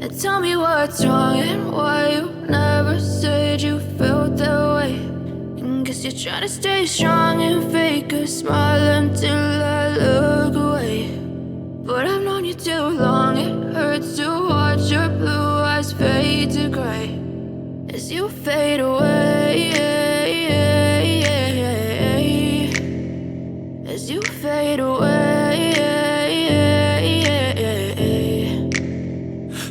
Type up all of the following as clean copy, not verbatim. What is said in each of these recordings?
Tell me what's wrong and why you never said you felt that way. And guess you're trying to stay strong and fake a smile until I look away. But I've known you too long, it hurts to watch your blue eyes fade to gray as you fade away, as you fade away.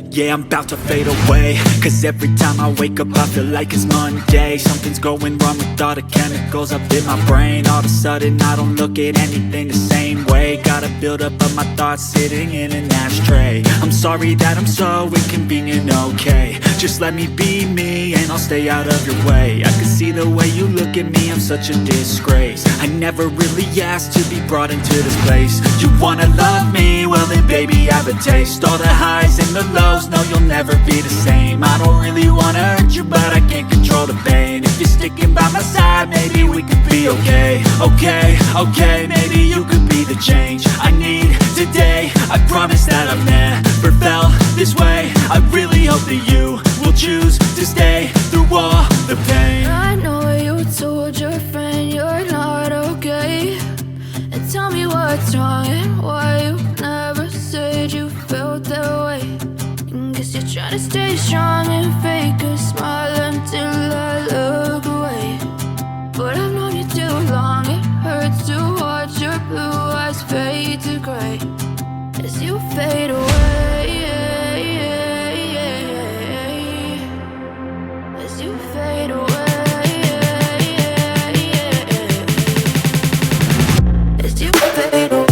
Yeah, I'm about to fade away, cause every time I wake up I feel like it's Monday. Something's going wrong with all the chemicals up in my brain. All of a sudden I don't look at anything the same way. Gotta build up of my thoughts sitting in an ashtray. I'm sorry that I'm so inconvenient, okay. Just let me be me and I'll stay out of your way. I can see the way you look at me, I'm such a disgrace. I never really asked to be brought into this place. You wanna love me? Well then baby, have a taste. All the highs and the lows, no, you'll never be the same. I don't really wanna hurt you, but I can't control the pain. If you're sticking by my side, maybe we could be okay. Okay, maybe you could be the change I need today. I promise that I've never felt this way. I really hope that you will choose to stay through all the pain. I know you told your friend you're not okay. And tell me what's wrong and why you never said you felt that way. Guess you're trying to stay strong and fake a smile until I look away. But I've known you too long, it hurts to watch your blue eyes fade to gray as you fade away, as you fade away, as you fade away.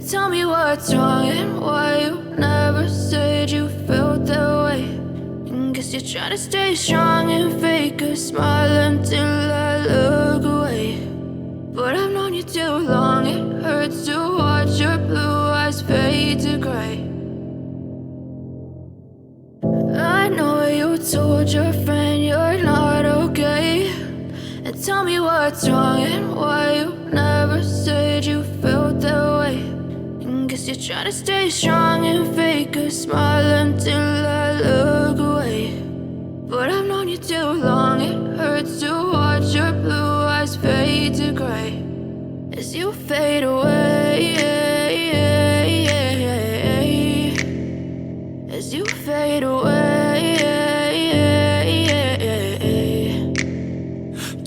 Tell me what's wrong and why you never said you felt that way. And guess you're trying to stay strong and fake a smile until I look away. But I've known you too long, it hurts to watch your blue eyes fade to gray. I know you told your friend you're not okay. And tell me what's wrong and why you never said you felt that way. Guess you're trying to stay strong and fake a smile until I look away. But I've known you too long, it hurts to watch your blue eyes fade to gray as you fade away, as you fade away.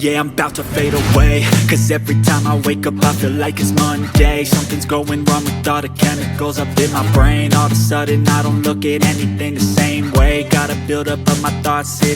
Yeah, I'm about to fade away, cause every time I wake up I feel like it's Monday. Something's going wrong with all the chemicals up in my brain. All of a sudden I don't look at anything the same way. Gotta build up of my thoughts